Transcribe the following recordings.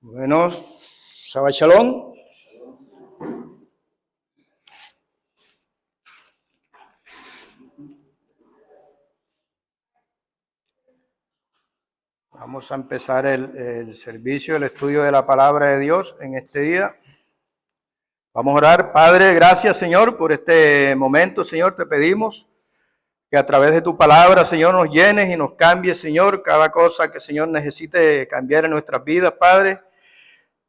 Bueno, Shabbat Shalom. Vamos a empezar el servicio, el estudio de la palabra de Dios en este día. Vamos a orar. Padre, gracias, Señor, por este momento, Señor. Te pedimos que a través de tu palabra, Señor, nos llenes y nos cambies, Señor, cada cosa que, Señor, necesite cambiar en nuestras vidas, Padre.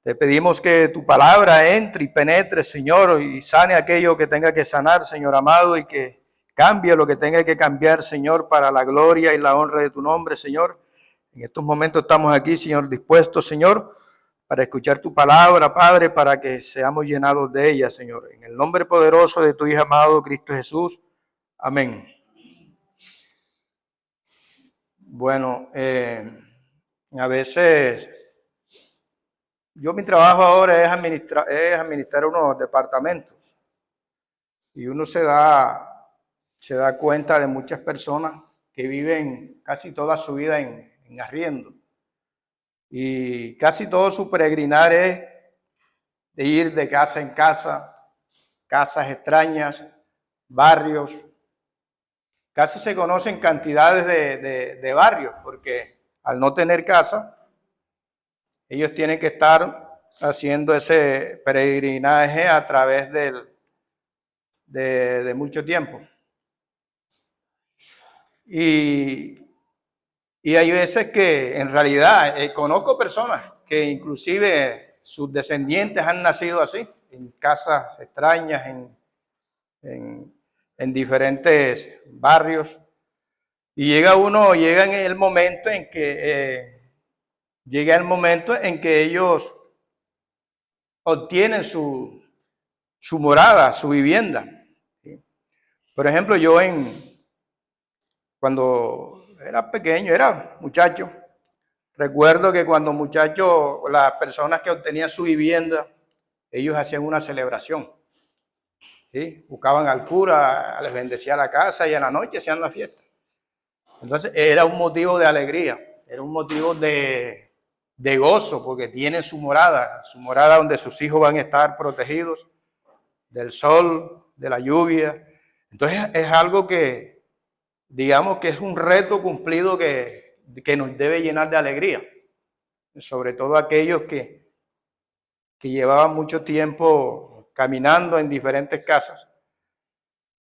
Te pedimos que tu palabra entre y penetre, Señor, y sane aquello que tenga que sanar, Señor amado, y que cambie lo que tenga que cambiar, Señor, para la gloria y la honra de tu nombre, Señor. En estos momentos estamos aquí, Señor, dispuestos, Señor, para escuchar tu palabra, Padre, para que seamos llenados de ella, Señor. En el nombre poderoso de tu Hijo amado, Cristo Jesús. Amén. Bueno, a veces... mi trabajo ahora es administrar unos departamentos y uno se da cuenta de muchas personas que viven casi toda su vida en arriendo y casi todo su peregrinar es de ir de casa en casa, casas extrañas, barrios. Casi se conocen cantidades de barrios porque al no tener casa, ellos tienen que estar haciendo ese peregrinaje a través de mucho tiempo. Y hay veces que en realidad conozco personas que inclusive sus descendientes han nacido así, en casas extrañas, en diferentes barrios. Y llega en el momento en que... llega el momento en que ellos obtienen su morada, su vivienda. Por ejemplo, yo cuando era pequeño, era muchacho, recuerdo que cuando muchacho, las personas que obtenían su vivienda, ellos hacían una celebración. ¿Sí? Buscaban al cura, les bendecía la casa y en la noche hacían la fiesta. Entonces era un motivo de alegría, era un motivo de gozo, porque tienen su morada donde sus hijos van a estar protegidos del sol, de la lluvia. Entonces es algo que, digamos que es un reto cumplido que nos debe llenar de alegría, sobre todo aquellos que llevaban mucho tiempo caminando en diferentes casas.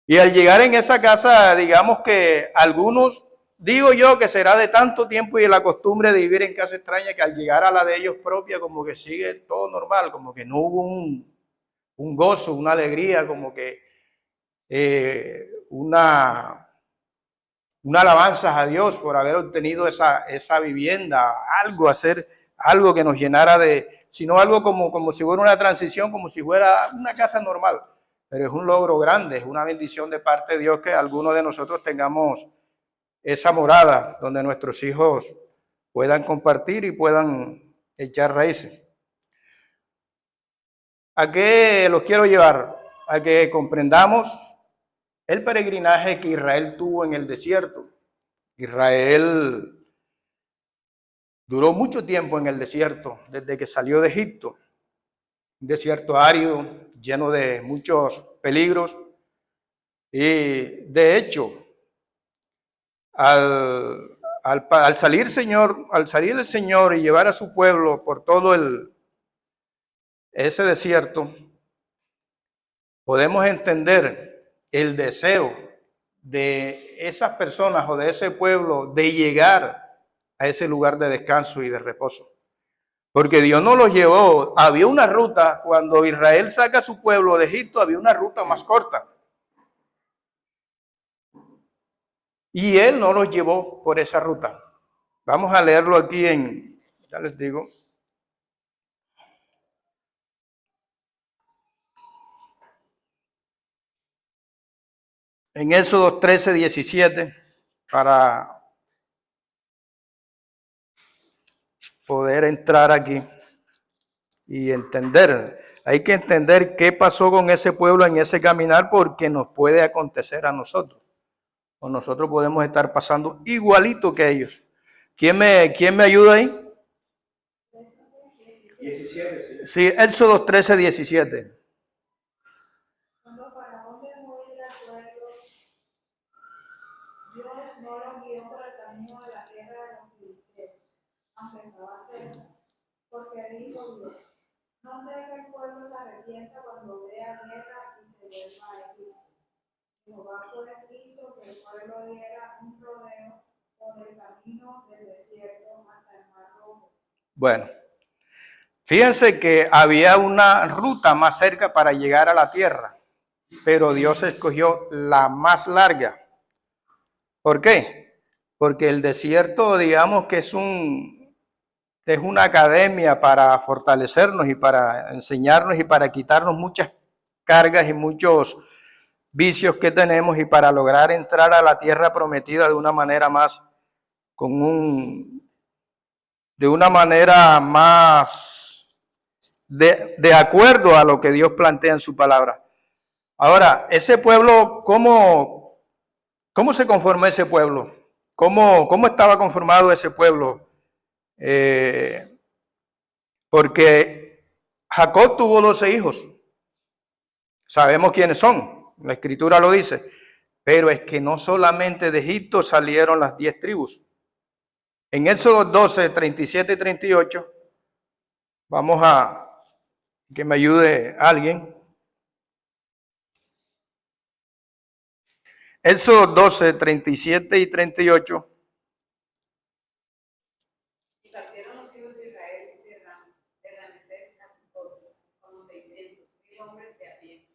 Y al llegar en esa casa, digamos que algunos... digo yo que será de tanto tiempo y de la costumbre de vivir en casa extraña que al llegar a la de ellos propia como que sigue todo normal, como que no hubo un gozo, una alegría, como que una alabanza a Dios por haber obtenido esa vivienda, hacer algo que nos llenara sino algo como si fuera una transición, como si fuera una casa normal. Pero es un logro grande, es una bendición de parte de Dios que algunos de nosotros tengamos esa morada donde nuestros hijos puedan compartir y puedan echar raíces. ¿A qué los quiero llevar? A que comprendamos el peregrinaje que Israel tuvo en el desierto. Israel duró mucho tiempo en el desierto, desde que salió de Egipto. Un desierto árido, lleno de muchos peligros. Y de hecho, al salir el Señor y llevar a su pueblo por todo ese desierto, podemos entender el deseo de esas personas o de ese pueblo de llegar a ese lugar de descanso y de reposo. Porque Dios no los llevó, había una ruta, cuando Israel saca a su pueblo de Egipto, había una ruta más corta. Y Él no los llevó por esa ruta. Vamos a leerlo aquí ya les digo. En Éxodo 13, 17, para poder entrar aquí y entender. Hay que entender qué pasó con ese pueblo en ese caminar, porque nos puede acontecer a nosotros. O nosotros podemos estar pasando igualito que ellos. ¿Quién me ayuda ahí? 17, sí. Sí, Éxodo 13, 17. Cuando Faraón dejó ir al pueblo, Dios no lo guió por el camino de la tierra de los filisteos, aunque estaba cerca, porque dijo Dios: no sea que el pueblo se arrepienta cuando vea guerra y se vuelva a Egipto. Jehová pues hizo que el pueblo diera un rodeo por el camino del desierto hasta el Mar Rojo. Bueno, fíjense que había una ruta más cerca para llegar a la tierra, pero Dios escogió la más larga. ¿Por qué? Porque el desierto, digamos que es una academia para fortalecernos y para enseñarnos y para quitarnos muchas cargas y muchos vicios que tenemos y para lograr entrar a la tierra prometida de una manera más, de una manera más de acuerdo a lo que Dios plantea en su palabra. Ahora, ese pueblo, ¿cómo se conformó ese pueblo? ¿Cómo estaba conformado ese pueblo? Porque Jacob tuvo 12 hijos. Sabemos quiénes son, la escritura lo dice. Pero es que no solamente de Egipto salieron las 10 tribus. En Éxodo 12, 37 y 38, vamos a que me ayude alguien. Éxodo 12, 37 y 38. Y partieron los hijos de Israel de Ramsés a Sucot, como 600,000 hombres de a pie,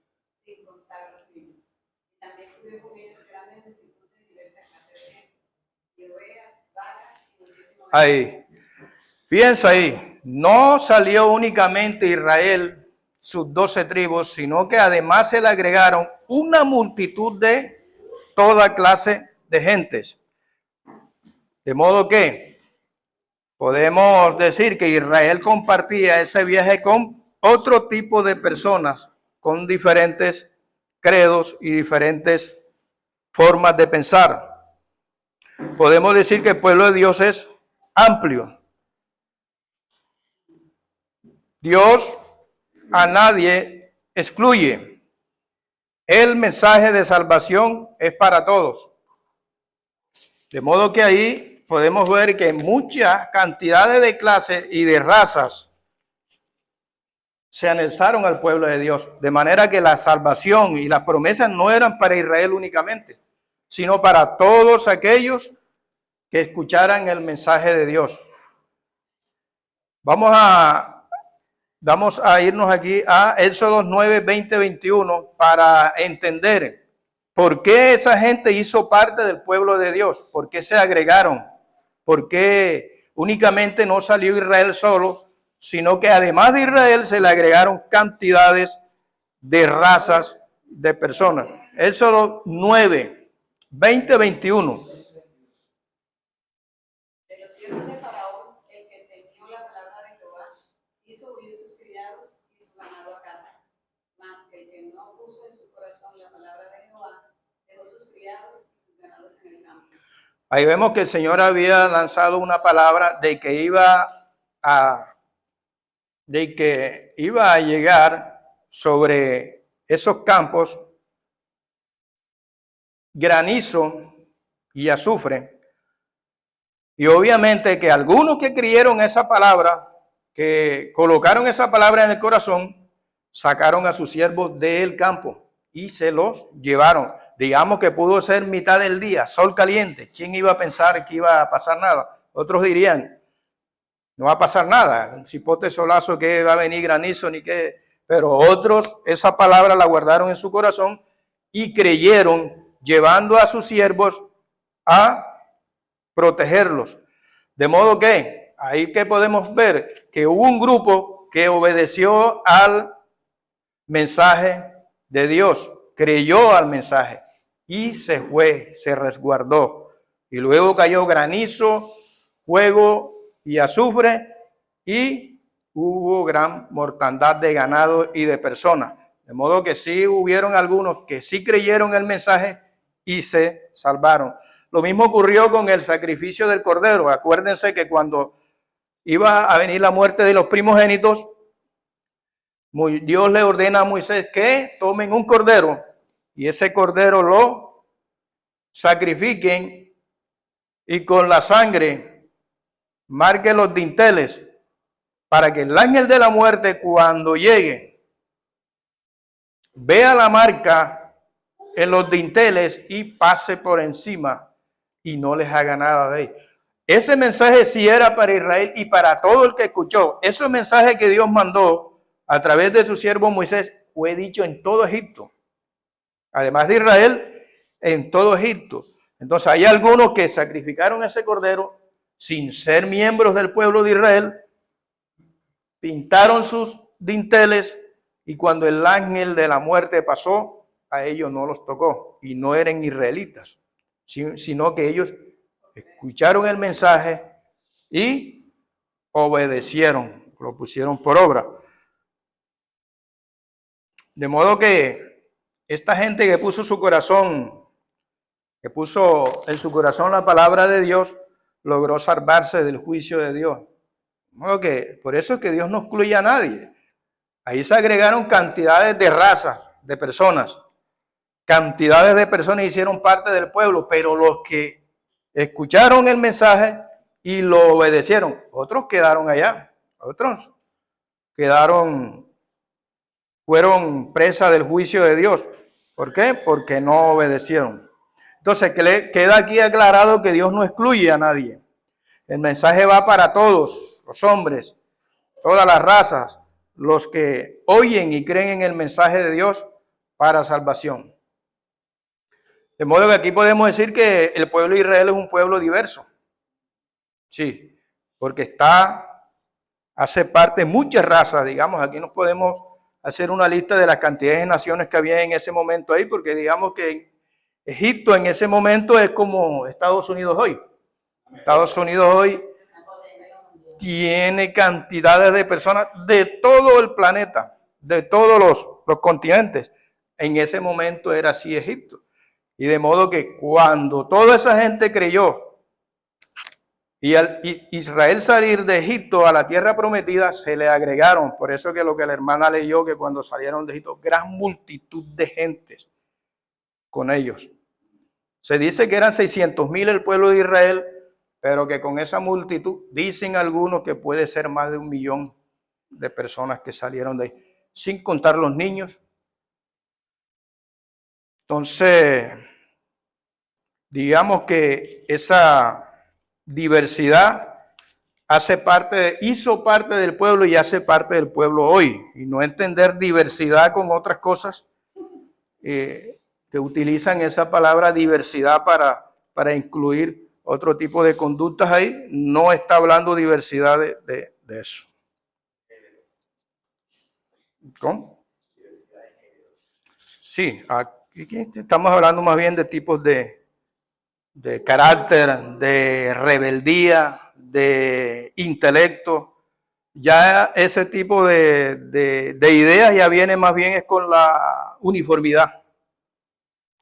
sin contar los niños. Y también subió con ellos grandes multitudes de diversas clases de gente, y ovejas, vacas y muchísimos. Ahí, fíjense ahí, no salió únicamente Israel, sus 12 tribus, sino que además se le agregaron una multitud de toda clase de gentes. De modo que podemos decir que Israel compartía ese viaje con otro tipo de personas, con diferentes credos y diferentes formas de pensar. Podemos decir que el pueblo de Dios es amplio. Dios a nadie excluye. El mensaje de salvación es para todos. De modo que ahí podemos ver que muchas cantidades de clases y de razas se anexaron al pueblo de Dios. De manera que la salvación y las promesas no eran para Israel únicamente, sino para todos aquellos que escucharan el mensaje de Dios. Vamos a irnos aquí a Éxodo 9, 20, 21 para entender por qué esa gente hizo parte del pueblo de Dios, por qué se agregaron, por qué únicamente no salió Israel solo, sino que además de Israel se le agregaron cantidades de razas de personas. Éxodo 9, 20, 21. Ahí vemos que el Señor había lanzado una palabra de que iba a llegar sobre esos campos granizo y azufre. Y obviamente que algunos que creyeron esa palabra, que colocaron esa palabra en el corazón, sacaron a sus siervos del campo y se los llevaron. Digamos que pudo ser mitad del día, sol caliente. ¿Quién iba a pensar que iba a pasar nada? Otros dirían, no va a pasar nada, un cipote solazo que va a venir granizo ni qué. Pero otros esa palabra la guardaron en su corazón y creyeron, llevando a sus siervos a protegerlos. De modo que ahí que podemos ver que hubo un grupo que obedeció al mensaje de Dios, creyó al mensaje y se fue, se resguardó. Y luego cayó granizo, fuego y azufre y hubo gran mortandad de ganado y de personas. De modo que sí hubieron algunos que sí creyeron el mensaje y se salvaron. Lo mismo ocurrió con el sacrificio del cordero. Acuérdense que cuando iba a venir la muerte de los primogénitos, Dios le ordena a Moisés que tomen un cordero y ese cordero lo sacrifiquen y con la sangre marquen los dinteles para que el ángel de la muerte cuando llegue vea la marca en los dinteles y pase por encima y no les haga nada de ellos. Ese mensaje sí era para Israel y para todo el que escuchó. Ese mensaje que Dios mandó a través de su siervo Moisés fue dicho en todo Egipto. Además de Israel, en todo Egipto. Entonces hay algunos que sacrificaron ese cordero sin ser miembros del pueblo de Israel, pintaron sus dinteles y cuando el ángel de la muerte pasó, a ellos no los tocó y no eran israelitas, sino que ellos escucharon el mensaje y obedecieron, lo pusieron por obra. De modo que esta gente que puso su corazón, que puso en su corazón la palabra de Dios, logró salvarse del juicio de Dios. De modo que por eso es que Dios no excluye a nadie. Ahí se agregaron cantidades de razas, de personas. Cantidades de personas hicieron parte del pueblo, pero los que escucharon el mensaje y lo obedecieron, otros quedaron allá, otros fueron presa del juicio de Dios. ¿Por qué? Porque no obedecieron. Entonces, queda aquí aclarado que Dios no excluye a nadie. El mensaje va para todos, los hombres, todas las razas, los que oyen y creen en el mensaje de Dios para salvación. De modo que aquí podemos decir que el pueblo de Israel es un pueblo diverso. Sí, porque hace parte de muchas razas, digamos, aquí nos podemos hacer una lista de las cantidades de naciones que había en ese momento ahí, porque digamos que Egipto en ese momento es como Estados Unidos hoy. Estados Unidos hoy tiene cantidades de personas de todo el planeta, de todos los continentes. En ese momento era así Egipto. Y de modo que cuando toda esa gente creyó y al Israel salir de Egipto a la tierra prometida, se le agregaron, por eso que lo que la hermana leyó, que cuando salieron de Egipto, gran multitud de gentes con ellos. Se dice que eran 600,000 el pueblo de Israel, pero que con esa multitud, dicen algunos que puede ser más de 1,000,000 de personas que salieron de ahí, sin contar los niños. Entonces, digamos que esa diversidad hizo parte del pueblo y hace parte del pueblo hoy. Y no entender diversidad con otras cosas que utilizan esa palabra diversidad para incluir otro tipo de conductas ahí, no está hablando diversidad de eso. ¿Cómo? Sí, aquí estamos hablando más bien de tipos de carácter, de rebeldía, de intelecto. Ya ese tipo de ideas ya viene más bien es con la uniformidad.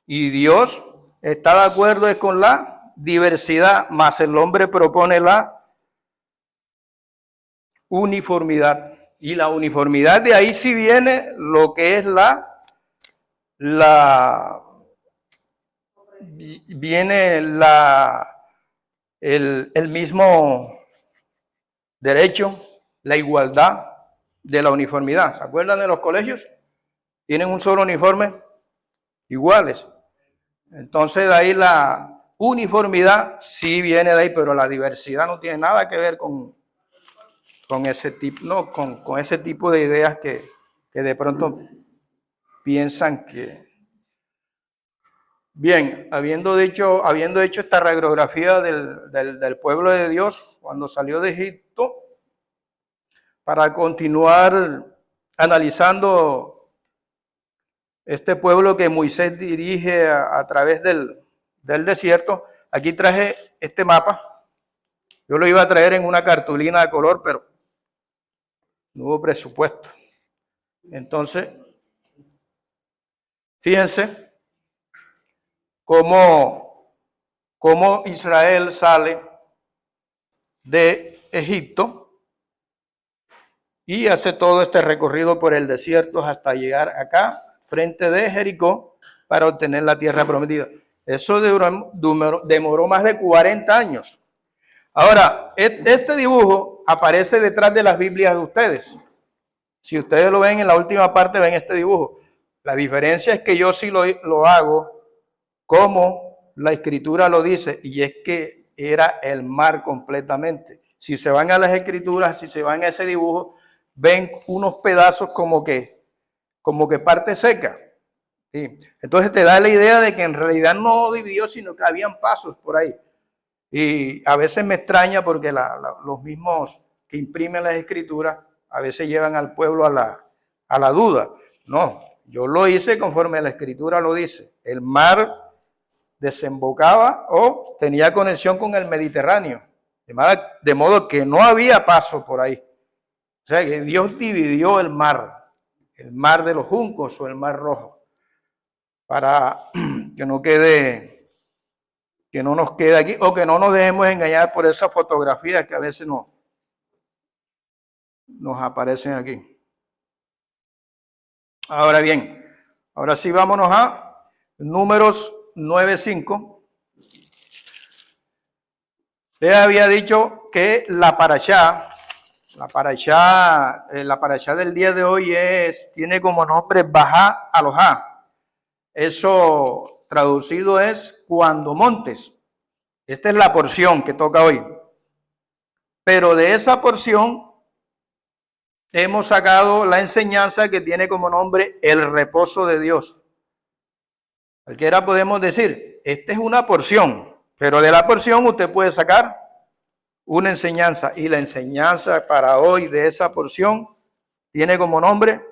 Y Dios está de acuerdo es con la diversidad, más el hombre propone la uniformidad. Y la uniformidad de ahí sí viene lo que es el mismo derecho, la igualdad de la uniformidad. ¿Se acuerdan de los colegios? Tienen un solo uniforme, iguales. Entonces de ahí la uniformidad sí viene de ahí, pero la diversidad no tiene nada que ver con ese tipo, no, con ese tipo de ideas que de pronto piensan que. Bien, habiendo hecho esta radiografía del pueblo de Dios cuando salió de Egipto, para continuar analizando este pueblo que Moisés dirige a través del desierto, aquí traje este mapa. Yo lo iba a traer en una cartulina de color, pero no hubo presupuesto. Entonces, fíjense cómo Israel sale de Egipto y hace todo este recorrido por el desierto hasta llegar acá, frente de Jericó, para obtener la tierra prometida. Eso demoró más de 40 años. Ahora, este dibujo aparece detrás de las Biblias de ustedes. Si ustedes lo ven en la última parte, ven este dibujo. La diferencia es que yo sí lo hago como la Escritura lo dice, y es que era el mar completamente. Si se van a las Escrituras, si se van a ese dibujo, ven unos pedazos como que parte seca. ¿Sí? Entonces te da la idea de que en realidad no dividió, sino que habían pasos por ahí. Y a veces me extraña porque los mismos que imprimen las Escrituras a veces llevan al pueblo a la duda. No, yo lo hice conforme la Escritura lo dice. El mar desembocaba o tenía conexión con el Mediterráneo, de modo que no había paso por ahí. O sea que Dios dividió el mar de los juncos o el mar rojo, para que no nos quede aquí, o que no nos dejemos engañar por esa fotografía que a veces nos aparecen aquí. Ahora bien, ahora sí vámonos a Números 9:5. Les había dicho que la parashá del día de hoy tiene como nombre Bajá Alojá. Eso traducido es cuando montes. Esta es la porción que toca hoy. Pero de esa porción hemos sacado la enseñanza que tiene como nombre el reposo de Dios. Cualquiera podemos decir, esta es una porción, pero de la porción usted puede sacar una enseñanza. Y la enseñanza para hoy de esa porción tiene como nombre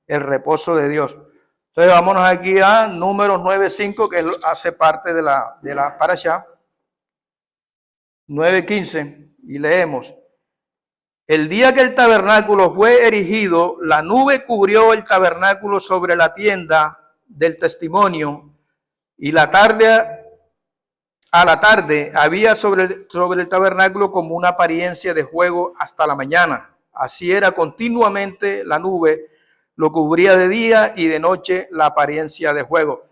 el reposo de Dios. Entonces vámonos aquí a Números 9:5, que hace parte de la parashá. 9:15, y leemos: el día que el tabernáculo fue erigido, la nube cubrió el tabernáculo sobre la tienda del testimonio, y a la tarde había sobre el tabernáculo como una apariencia de fuego hasta la mañana. Así era continuamente la nube, lo cubría de día y de noche la apariencia de fuego.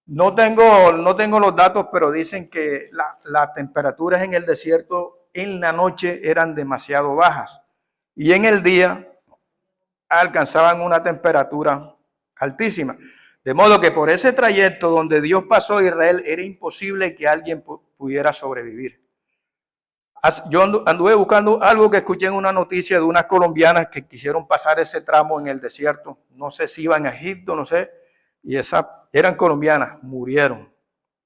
No tengo los datos, pero dicen que las temperaturas en el desierto en la noche eran demasiado bajas y en el día alcanzaban una temperatura altísima. De modo que por ese trayecto donde Dios pasó a Israel era imposible que alguien pudiera sobrevivir. Yo anduve buscando algo que escuché en una noticia de unas colombianas que quisieron pasar ese tramo en el desierto. No sé si iban a Egipto, no sé. Y eran colombianas, murieron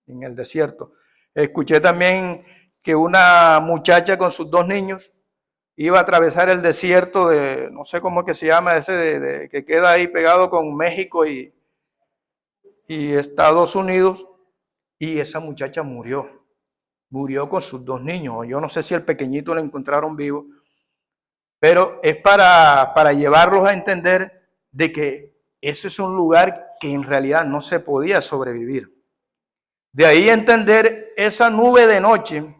en el desierto. Escuché también que una muchacha con sus 2 niños iba a atravesar el desierto de, no sé cómo es que se llama, ese que queda ahí pegado con México y Estados Unidos, y esa muchacha murió con sus 2 niños. Yo no sé si el pequeñito lo encontraron vivo, pero es para llevarlos a entender de que ese es un lugar que en realidad no se podía sobrevivir. De ahí entender esa nube de noche.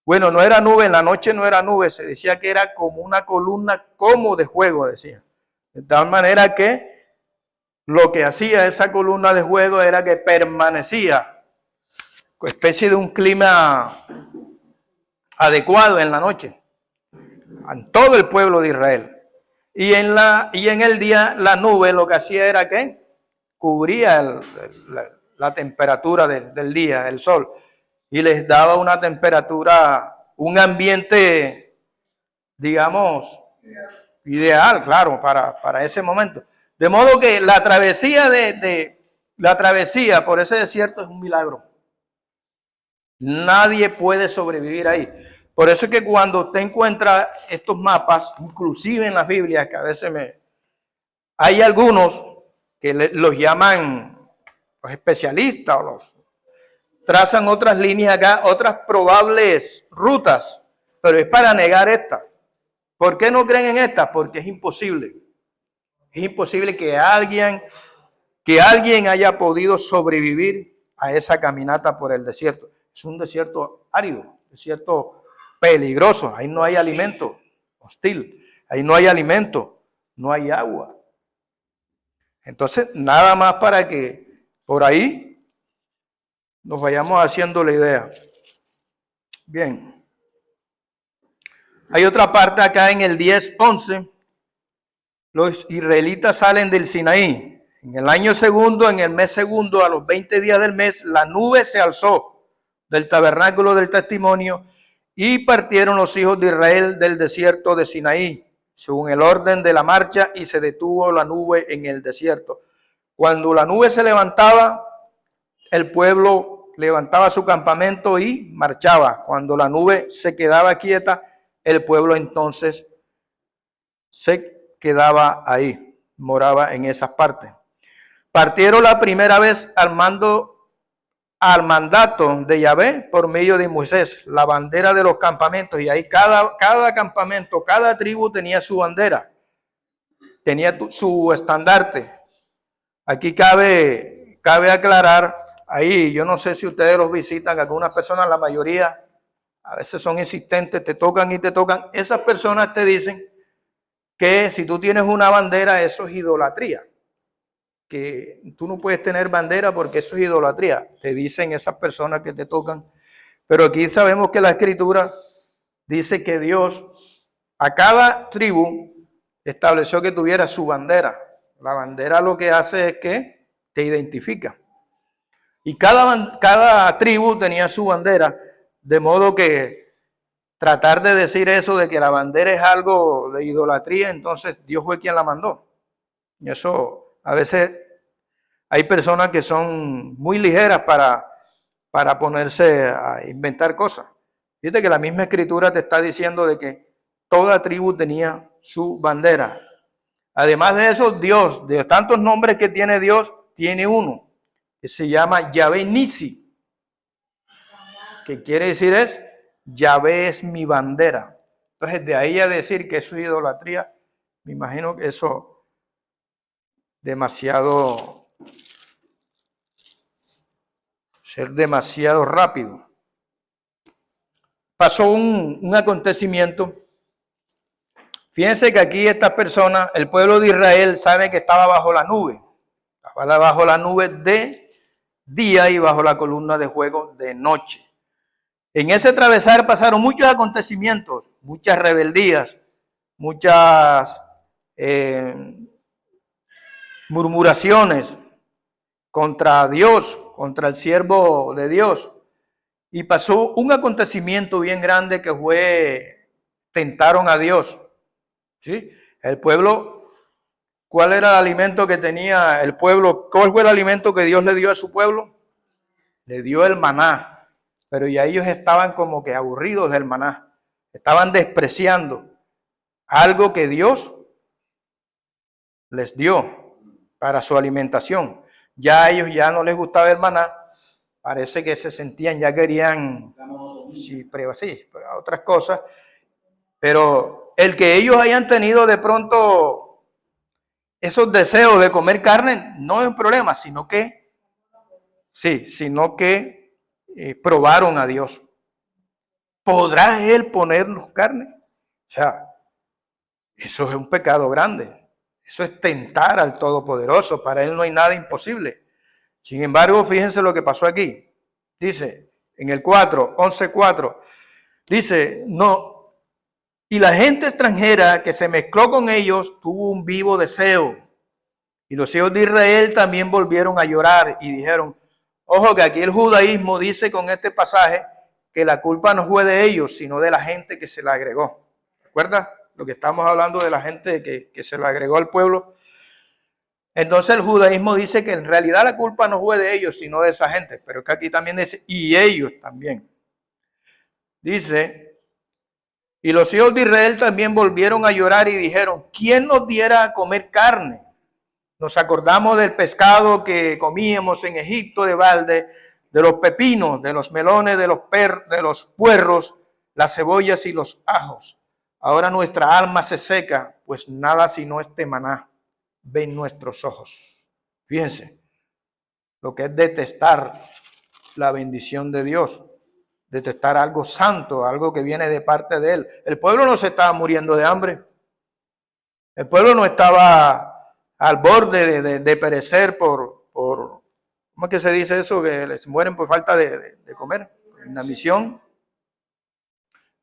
Bueno, no era nube, en la noche no era nube, se decía que era como una columna como de fuego, decía. De tal manera que lo que hacía esa columna de fuego era que permanecía, especie de un clima adecuado en la noche, en todo el pueblo de Israel. Y en el día la nube lo que hacía era que cubría la temperatura del día, el sol, y les daba una temperatura, un ambiente, digamos, ideal, claro, para ese momento. De modo que la travesía por ese desierto es un milagro. Nadie puede sobrevivir ahí. Por eso es que cuando usted encuentra estos mapas, inclusive en las Biblias, que a veces hay algunos que los llaman los especialistas, o los trazan otras líneas acá, otras probables rutas, pero es para negar esta. ¿Por qué no creen en esta? Porque es imposible. Es imposible que alguien haya podido sobrevivir a esa caminata por el desierto. Es un desierto árido, desierto peligroso, ahí no hay alimento, hostil. ahí no hay alimento, no hay agua. Entonces, nada más para que por ahí nos vayamos haciendo la idea. Bien. Hay otra parte acá en el 10:11. Los israelitas salen del Sinaí. En el año segundo, en el mes segundo, a los 20 días del mes, la nube se alzó del tabernáculo del testimonio y partieron los hijos de Israel del desierto de Sinaí, según el orden de la marcha, y se detuvo la nube en el desierto. Cuando la nube se levantaba, el pueblo levantaba su campamento y marchaba. Cuando la nube se quedaba quieta, el pueblo entonces se quedaba ahí, moraba en esas partes. Partieron la primera vez al mandato de Yahvé por medio de Moisés, la bandera de los campamentos, y ahí cada campamento, cada tribu tenía su bandera, tenía su estandarte. Aquí cabe aclarar, ahí yo no sé si ustedes los visitan, algunas personas, la mayoría a veces son insistentes, te tocan y te tocan. Esas personas te dicen que si tú tienes una bandera, eso es idolatría, que tú no puedes tener bandera porque eso es idolatría, te dicen esas personas que te tocan. Pero aquí sabemos que la Escritura dice que Dios a cada tribu estableció que tuviera su bandera. La bandera lo que hace es que te identifica. Y cada tribu tenía su bandera, de modo que tratar de decir eso de que la bandera es algo de idolatría, entonces Dios fue quien la mandó. Y eso a veces hay personas que son muy ligeras para ponerse a inventar cosas. Fíjate que la misma Escritura te está diciendo de que toda tribu tenía su bandera. Además de eso, Dios, de tantos nombres que tiene Dios, tiene uno que se llama Yahvé Nisi, que quiere decir es, Yahvé es mi bandera. Entonces, de ahí a decir que eso es idolatría, me imagino que eso ser demasiado rápido. Pasó un acontecimiento. Fíjense que aquí estas personas, el pueblo de Israel, sabe que estaba bajo la nube. Estaba bajo la nube de día y bajo la columna de fuego de noche. En ese atravesar pasaron muchos acontecimientos, muchas rebeldías, muchas murmuraciones contra Dios, contra el siervo de Dios. Y pasó un acontecimiento bien grande que fue, tentaron a Dios. ¿Sí? El pueblo, ¿cuál era el alimento que tenía el pueblo? ¿Cuál fue el alimento que Dios le dio a su pueblo? Le dio el maná. Pero ya ellos estaban como que aburridos del maná. Estaban despreciando algo que Dios les dio para su alimentación. Ya a ellos ya no les gustaba el maná. Parece que se sentían, ya querían otras cosas. Pero el que ellos hayan tenido de pronto esos deseos de comer carne no es un problema, sino que probaron a Dios. ¿Podrá Él ponernos carne? O sea, eso es un pecado grande. Eso es tentar al Todopoderoso. Para Él no hay nada imposible. Sin embargo, fíjense lo que pasó aquí. Dice, en el 11:4, dice, no, y la gente extranjera que se mezcló con ellos tuvo un vivo deseo. Y los hijos de Israel también volvieron a llorar y dijeron, ojo que aquí el judaísmo dice con este pasaje que la culpa no fue de ellos, sino de la gente que se la agregó. ¿Recuerda lo que estamos hablando de la gente que se la agregó al pueblo? Entonces el judaísmo dice que en realidad la culpa no fue de ellos, sino de esa gente. Pero que aquí también dice, y ellos también. Dice, y los hijos de Israel también volvieron a llorar y dijeron, ¿quién nos diera a comer carne? Nos acordamos del pescado que comíamos en Egipto de balde, de los pepinos, de los melones, de los puerros, las cebollas y los ajos. Ahora nuestra alma se seca, pues nada sino este maná ven nuestros ojos. Fíjense, lo que es detestar la bendición de Dios, detestar algo santo, algo que viene de parte de Él. El pueblo no se estaba muriendo de hambre. El pueblo no estaba al borde de perecer por, ¿cómo es que se dice eso? Que les mueren por falta de comer, en la misión.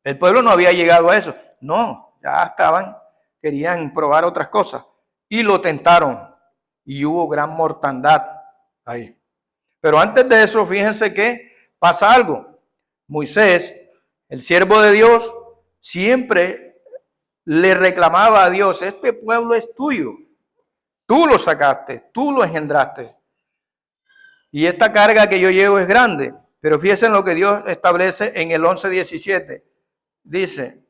El pueblo no había llegado a eso. No, ya estaban, querían probar otras cosas. Y lo tentaron. Y hubo gran mortandad ahí. Pero antes de eso, fíjense que pasa algo. Moisés, el siervo de Dios, siempre le reclamaba a Dios: este pueblo es tuyo. Tú lo sacaste, tú lo engendraste. Y esta carga que yo llevo es grande. Pero fíjense en lo que Dios establece en el 11:17. Dice,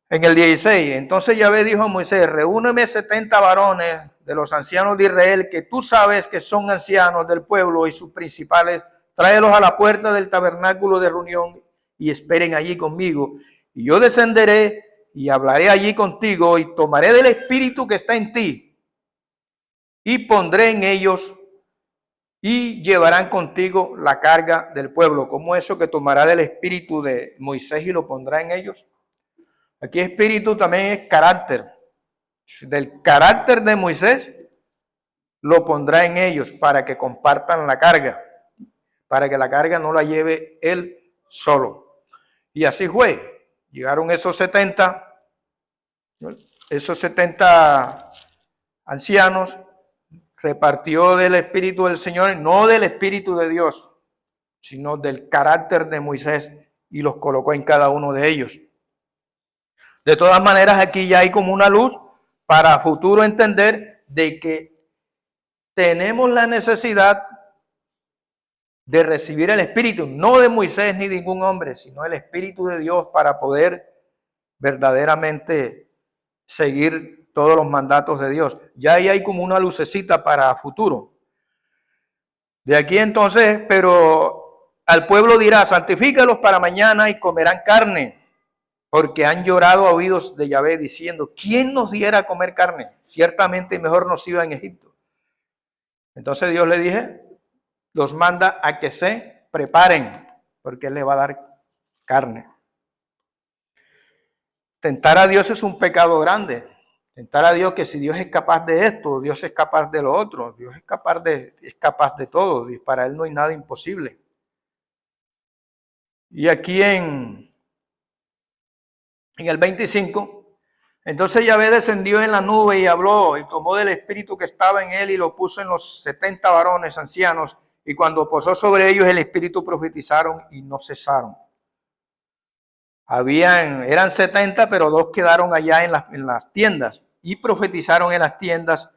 en el 16, entonces Yahvé dijo a Moisés: reúneme 70 varones de los ancianos de Israel, que tú sabes que son ancianos del pueblo, y sus principales, tráelos a la puerta del tabernáculo de reunión y esperen allí conmigo. Y yo descenderé y hablaré allí contigo, y tomaré del espíritu que está en ti y pondré en ellos, y llevarán contigo la carga del pueblo. ¿Cómo eso que tomará del espíritu de Moisés y lo pondrá en ellos? Aquí espíritu también es carácter. Del carácter de Moisés lo pondrá en ellos para que compartan la carga, para que la carga no la lleve él solo. Y así fue. Llegaron esos 70 ancianos, repartió del espíritu del Señor, no del espíritu de Dios, sino del carácter de Moisés, y los colocó en cada uno de ellos. De todas maneras, aquí ya hay como una luz para futuro entender de que tenemos la necesidad de recibir el espíritu, no de Moisés ni de ningún hombre, sino el espíritu de Dios, para poder verdaderamente seguir todos los mandatos de Dios. Ya ahí hay como una lucecita para futuro. De aquí entonces, pero al pueblo dirá: santifícalos para mañana y comerán carne, porque han llorado a oídos de Yahvé diciendo: ¿quién nos diera a comer carne? Ciertamente mejor nos iba en Egipto. Entonces Dios le dije, los manda a que se preparen, porque Él le va a dar carne. Tentar a Dios es un pecado grande. Tentar a Dios, que si Dios es capaz de esto, Dios es capaz de lo otro. Dios es capaz de todo. Y para Él no hay nada imposible. Y aquí en el 25, entonces Yahvé descendió en la nube y habló, y tomó del espíritu que estaba en él y lo puso en los 70 varones ancianos. Y cuando posó sobre ellos el espíritu, profetizaron y no cesaron. Eran 70, pero 2 quedaron allá en las tiendas y profetizaron en las tiendas.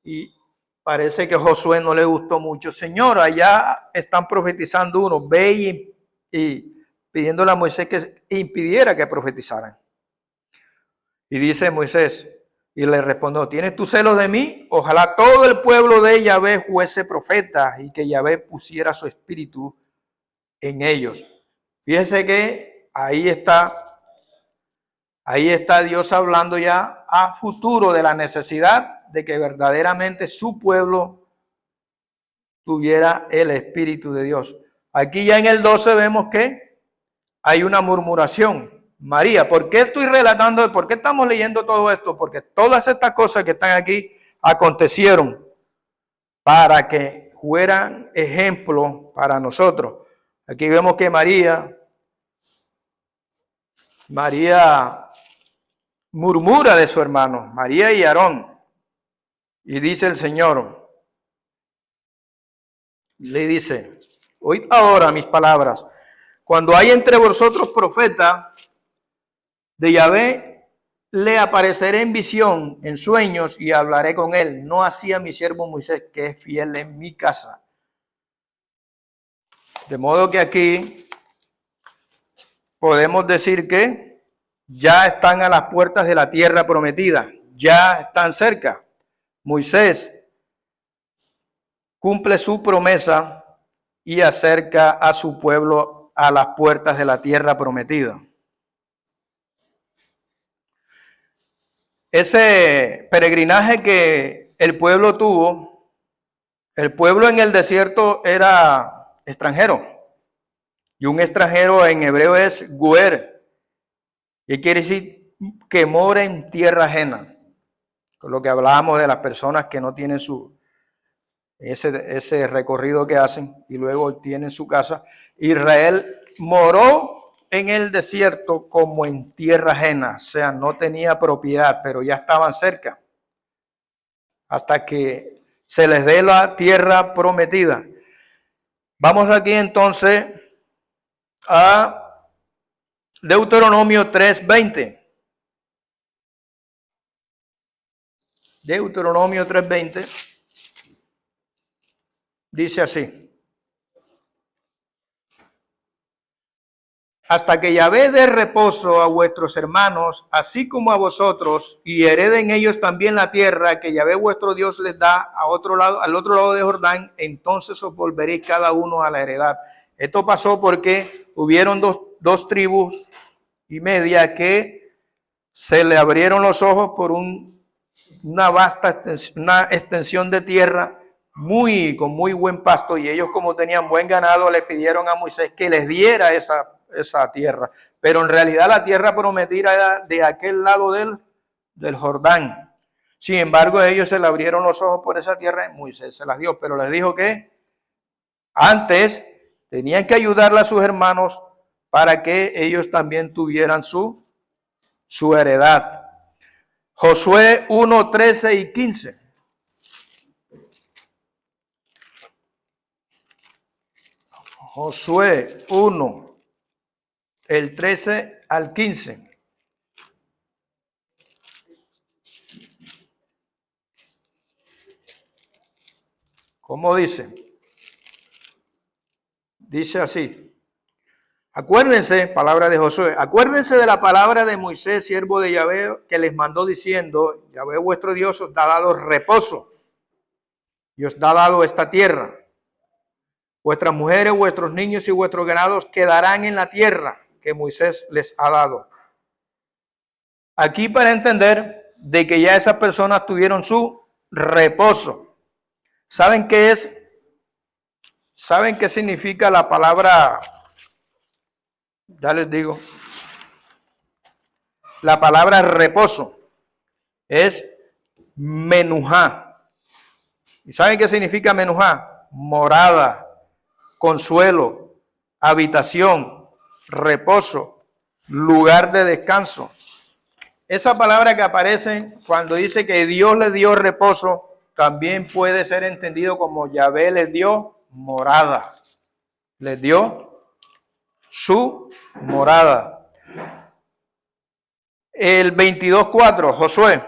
Y parece que Josué no le gustó mucho. Señor, allá están profetizando uno, ve y pidiéndole a Moisés que impidiera que profetizaran. Y dice Moisés, y le respondió: ¿tienes tú celo de mí? Ojalá todo el pueblo de Yahvé fuese profeta, y que Yahvé pusiera su espíritu en ellos. Fíjese que ahí está Dios hablando ya a futuro de la necesidad de que verdaderamente su pueblo tuviera el espíritu de Dios. Aquí ya en el 12 vemos que hay una murmuración. María, ¿por qué estoy relatando? ¿Por qué estamos leyendo todo esto? Porque todas estas cosas que están aquí acontecieron para que fueran ejemplo para nosotros. Aquí vemos que María murmura de su hermano, María y Aarón. Y dice el Señor, le dice: oíd ahora mis palabras. Cuando hay entre vosotros profeta de Yahvé, le apareceré en visión, en sueños, y hablaré con él. No así a mi siervo Moisés, que es fiel en mi casa. De modo que aquí podemos decir que ya están a las puertas de la tierra prometida, ya están cerca. Moisés cumple su promesa y acerca a su pueblo a las puertas de la tierra prometida. Ese peregrinaje que el pueblo tuvo, el pueblo en el desierto era extranjero. Y un extranjero en hebreo es goer, y quiere decir que mora en tierra ajena. Lo que hablábamos de las personas que no tienen ese recorrido que hacen y luego tienen su casa. Israel moró en el desierto como en tierra ajena, o sea, no tenía propiedad, pero ya estaban cerca, hasta que se les dé la tierra prometida. Vamos aquí entonces a Deuteronomio 3:20. Deuteronomio 3:20 dice así: hasta que Yahvé dé reposo a vuestros hermanos, así como a vosotros, y hereden ellos también la tierra que Yahvé vuestro Dios les da al otro lado de Jordán, entonces os volveréis cada uno a la heredad. Esto pasó porque hubieron dos tribus y media que se le abrieron los ojos por una vasta extensión de tierra con muy buen pasto, y ellos, como tenían buen ganado, le pidieron a Moisés que les diera esa tierra, pero en realidad la tierra prometida era de aquel lado del Jordán. Sin embargo, ellos se le abrieron los ojos por esa tierra y Moisés se las dio, pero les dijo que antes tenían que ayudarle a sus hermanos para que ellos también tuvieran su heredad. Josué 1, 13 y 15. Josué 1, el 13 al 15. ¿Cómo dice? Dice así: acuérdense, palabra de Josué, acuérdense de la palabra de Moisés, siervo de Yahvé, que les mandó diciendo: Yahvé vuestro Dios os ha dado reposo y os ha dado esta tierra. Vuestras mujeres, vuestros niños y vuestros ganados quedarán en la tierra que Moisés les ha dado. Aquí, para entender de que ya esas personas tuvieron su reposo. ¿Saben qué es? ¿Saben qué significa la palabra? Ya les digo. La palabra reposo es menujá. ¿Y saben qué significa menujá? Morada, consuelo, habitación, reposo, lugar de descanso. Esa palabra que aparece cuando dice que Dios les dio reposo, también puede ser entendido como Yahvé les dio morada. Les dio su morada. El 22:4, Josué.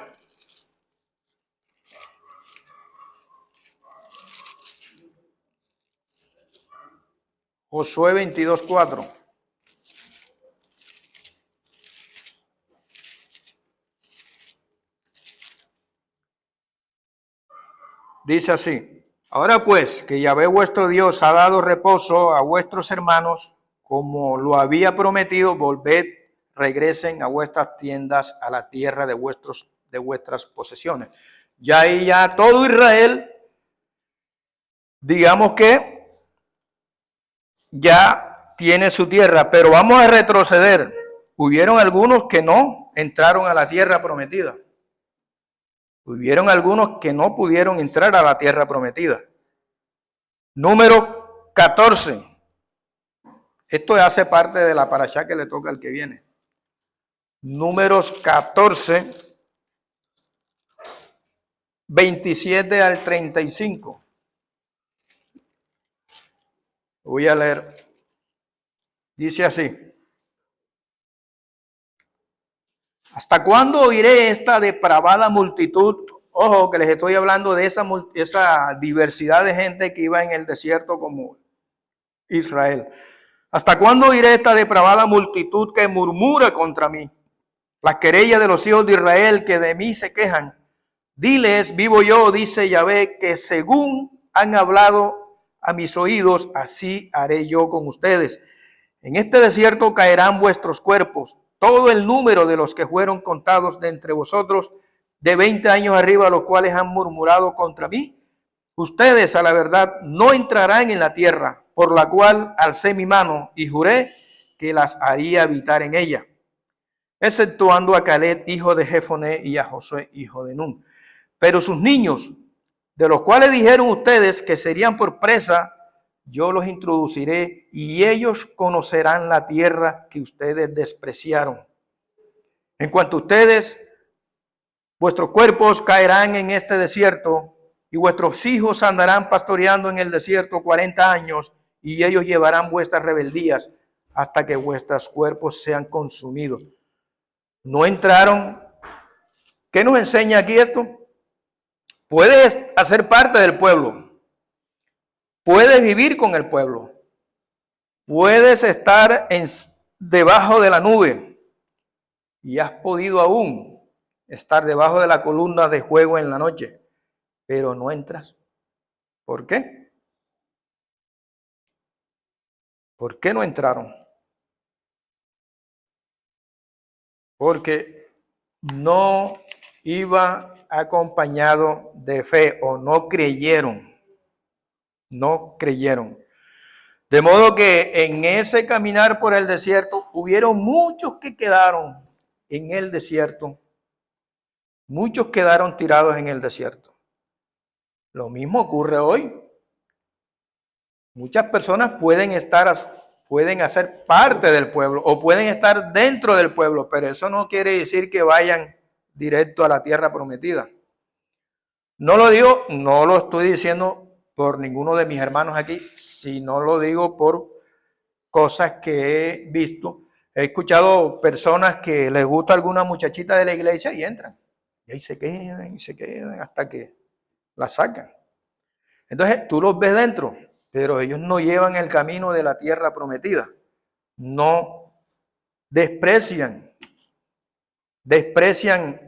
Josué 22:4. Dice así: ahora pues, que Yahvé vuestro Dios ha dado reposo a vuestros hermanos, como lo había prometido, volved, regresen a vuestras tiendas, a la tierra de vuestras posesiones. Ya ahí ya todo Israel, digamos que ya tiene su tierra, pero vamos a retroceder. Hubieron algunos que no entraron a la tierra prometida. Hubieron algunos que no pudieron entrar a la tierra prometida. Número 14. Esto hace parte de la parashá que le toca al que viene. Números 14, 27 al 35. Voy a leer. Dice así: ¿hasta cuándo oiré esta depravada multitud? Ojo, que les estoy hablando de esa diversidad de gente que iba en el desierto como Israel. ¿Hasta cuándo oiré esta depravada multitud que murmura contra mí? Las querellas de los hijos de Israel que de mí se quejan. Diles, vivo yo, dice Yahvé, que según han hablado a mis oídos, así haré yo con ustedes. En este desierto caerán vuestros cuerpos, todo el número de los que fueron contados de entre vosotros, de 20 años arriba, los cuales han murmurado contra mí. Ustedes, a la verdad, no entrarán en la tierra, por la cual alcé mi mano y juré que las haría habitar en ella, exceptuando a Caleb, hijo de Jefoné, y a Josué, hijo de Nun. Pero sus niños, de los cuales dijeron ustedes que serían por presa, yo los introduciré y ellos conocerán la tierra que ustedes despreciaron. En cuanto a ustedes, vuestros cuerpos caerán en este desierto y vuestros hijos andarán pastoreando en el desierto 40 años y ellos llevarán vuestras rebeldías hasta que vuestros cuerpos sean consumidos. ¿No entraron? ¿Qué nos enseña aquí esto? Puedes hacer parte del pueblo. Puedes vivir con el pueblo. Puedes estar debajo de la nube. Y has podido aún estar debajo de la columna de fuego en la noche. Pero no entras. ¿Por qué? ¿Por qué no entraron? Porque no iba acompañado de fe o no creyeron. No creyeron. De modo que en ese caminar por el desierto hubieron muchos que quedaron en el desierto. Muchos quedaron tirados en el desierto. Lo mismo ocurre hoy. Muchas personas pueden hacer parte del pueblo o pueden estar dentro del pueblo, pero eso no quiere decir que vayan directo a la tierra prometida. No lo estoy diciendo por ninguno de mis hermanos aquí, sino lo digo por cosas que he visto. He escuchado personas que les gusta alguna muchachita de la iglesia y entran. Y ahí se quedan hasta que la sacan. Entonces tú los ves dentro, pero ellos no llevan el camino de la tierra prometida. No desprecian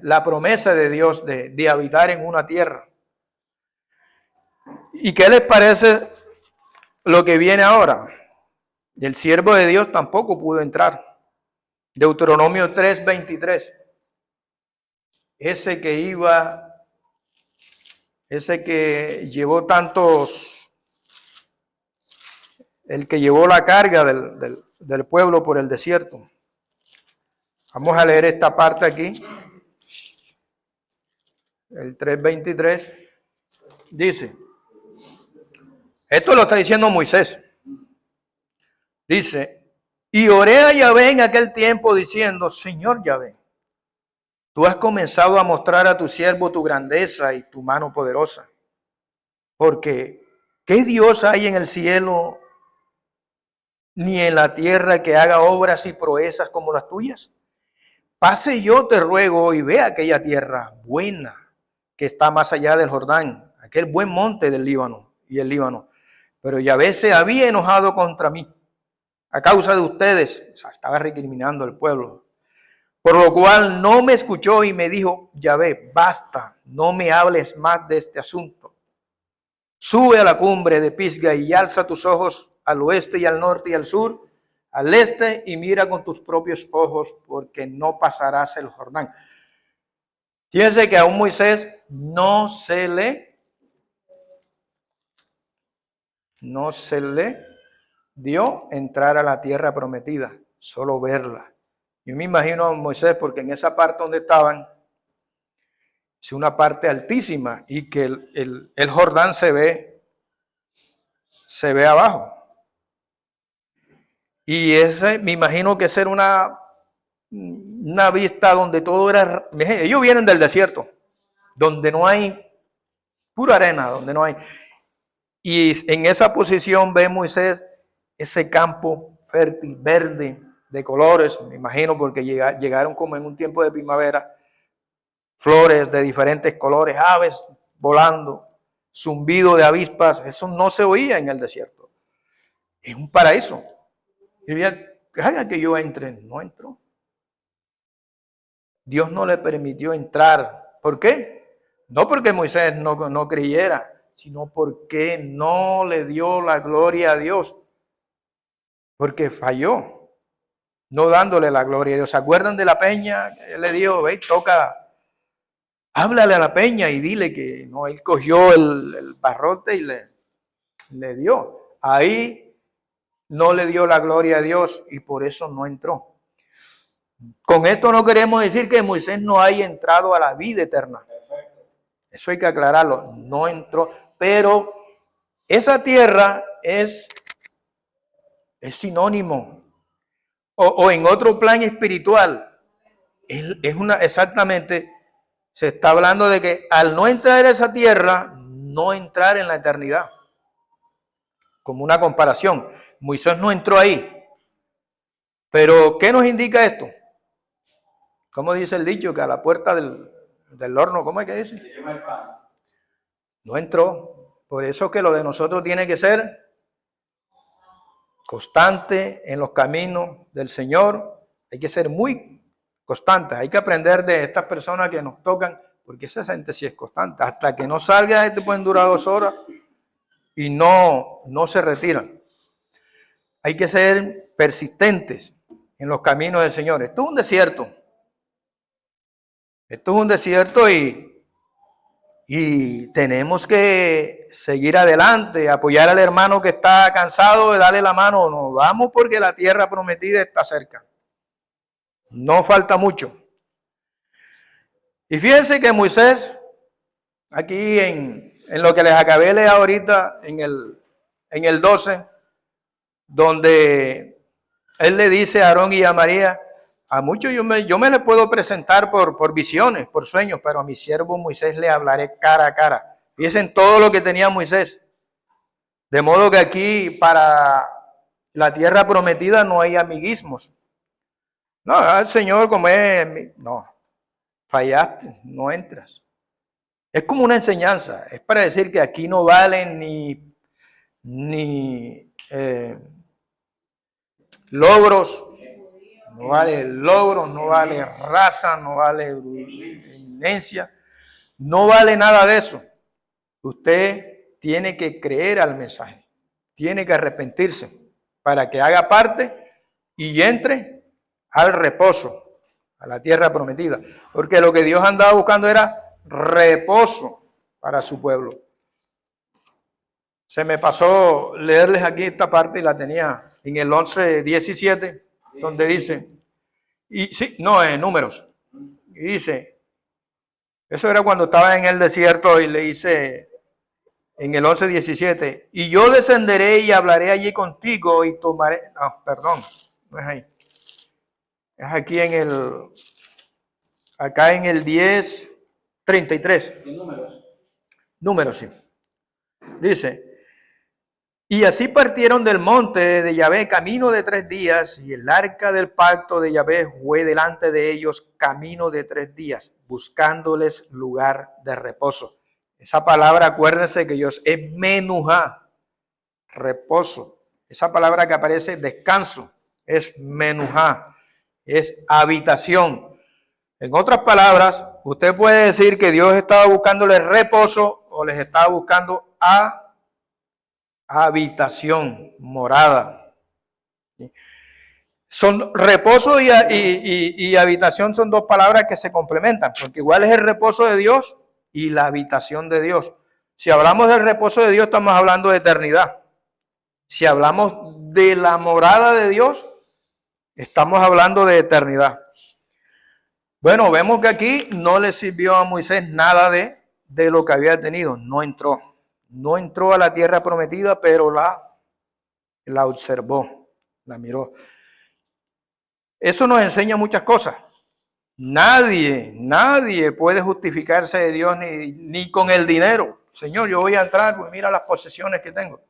la promesa de Dios de habitar en una tierra. ¿Y qué les parece lo que viene ahora? El siervo de Dios tampoco pudo entrar. Deuteronomio 3:23. Ese que llevó el que llevó la carga del pueblo por el desierto. Vamos a leer esta parte aquí. El 3:23 dice, esto lo está diciendo Moisés. Dice, y oré a Yahvé en aquel tiempo diciendo, Señor Yahvé, tú has comenzado a mostrar a tu siervo tu grandeza y tu mano poderosa. Porque, ¿qué Dios hay en el cielo ni en la tierra que haga obras y proezas como las tuyas? Pase yo, te ruego, y ve aquella tierra buena que está más allá del Jordán, aquel buen monte del Líbano y el Líbano. Pero Yahvé se había enojado contra mí a causa de ustedes. O sea, estaba recriminando al pueblo. Por lo cual no me escuchó y me dijo, Yahvé, basta, no me hables más de este asunto. Sube a la cumbre de Pisga y alza tus ojos al oeste y al norte y al sur, al este, y mira con tus propios ojos, porque no pasarás el Jordán. Fíjense que a un Moisés no se le dio entrar a la tierra prometida, solo verla. Yo me imagino a Moisés, porque en esa parte donde estaban, es una parte altísima y que el Jordán se ve abajo. Y ese, me imagino que ser una vista donde todo era... Ellos vienen del desierto, donde no hay pura arena, donde no hay... Y en esa posición ve Moisés ese campo fértil, verde, de colores, me imagino, porque llegaron como en un tiempo de primavera, flores de diferentes colores, aves volando, zumbido de avispas, eso no se oía en el desierto. Es un paraíso. Y haga que yo entre, no entró. Dios no le permitió entrar. ¿Por qué? No porque Moisés no creyera, sino porque no le dio la gloria a Dios. Porque falló, no dándole la gloria a Dios. ¿Se acuerdan de la peña? Él le dijo, ve, háblale a la peña y dile que no, él cogió el barrote y le dio. Ahí no le dio la gloria a Dios y por eso no entró. Con esto no queremos decir que Moisés no haya entrado a la vida eterna. Eso hay que aclararlo. No entró. Pero esa tierra es sinónimo. O en otro plan espiritual. Exactamente, se está hablando de que al no entrar a esa tierra, no entrar en la eternidad. Como una comparación. Moisés no entró ahí. Pero, ¿qué nos indica esto? ¿Cómo dice el dicho? Que a la puerta del horno, ¿cómo es que dice? No entró. Por eso que lo de nosotros tiene que ser constante en los caminos del Señor. Hay que ser muy constantes. Hay que aprender de estas personas que nos tocan, porque esa gente sí es constante. Hasta que no salga, pueden durar 2 horas y no se retiran. Hay que ser persistentes en los caminos del Señor. Esto es un desierto. Esto es un desierto y tenemos que seguir adelante, apoyar al hermano que está cansado de darle la mano. Nos vamos porque la tierra prometida está cerca. No falta mucho. Y fíjense que Moisés, aquí en lo que les acabé de leer ahorita, en el 12, donde él le dice a Aarón y a María, a muchos yo me le puedo presentar por visiones, por sueños, pero a mi siervo Moisés le hablaré cara a cara. Fíjense en todo lo que tenía Moisés. De modo que aquí para la tierra prometida no hay amiguismos. No, el Señor como es, no, fallaste, no entras. Es como una enseñanza, es para decir que aquí no valen ni logros, no vale logros, no vale raza, no vale eminencia, no vale nada de eso. Usted tiene que creer al mensaje, tiene que arrepentirse para que haga parte y entre al reposo, a la tierra prometida. Porque lo que Dios andaba buscando era reposo para su pueblo. Se me pasó leerles aquí esta parte y la tenía en el 11:17, donde dice, y sí, no, en Números, y dice, eso era cuando estaba en el desierto y le dice en el 11:17, y yo descenderé y hablaré allí contigo y tomaré, no, perdón, no es ahí, es aquí acá en el 10:33. Números, sí. Dice, y así partieron del monte de Yahvé camino de 3 días, y el arca del pacto de Yahvé fue delante de ellos camino de 3 días, buscándoles lugar de reposo. Esa palabra, acuérdense que Dios es menujá, reposo. Esa palabra que aparece, descanso, es menujá, es habitación. En otras palabras, usted puede decir que Dios estaba buscándoles reposo o les estaba buscando habitación, morada. Son reposo y habitación son 2 palabras que se complementan, porque igual es el reposo de Dios y la habitación de Dios. Si hablamos del reposo de Dios, estamos hablando de eternidad. Si hablamos de la morada de Dios, estamos hablando de eternidad. Bueno, vemos que aquí no le sirvió a Moisés nada de lo que había tenido. No entró a la tierra prometida, pero la observó, la miró. Eso nos enseña muchas cosas. Nadie puede justificarse de Dios ni con el dinero. Señor, yo voy a entrar, pues mira las posesiones que tengo.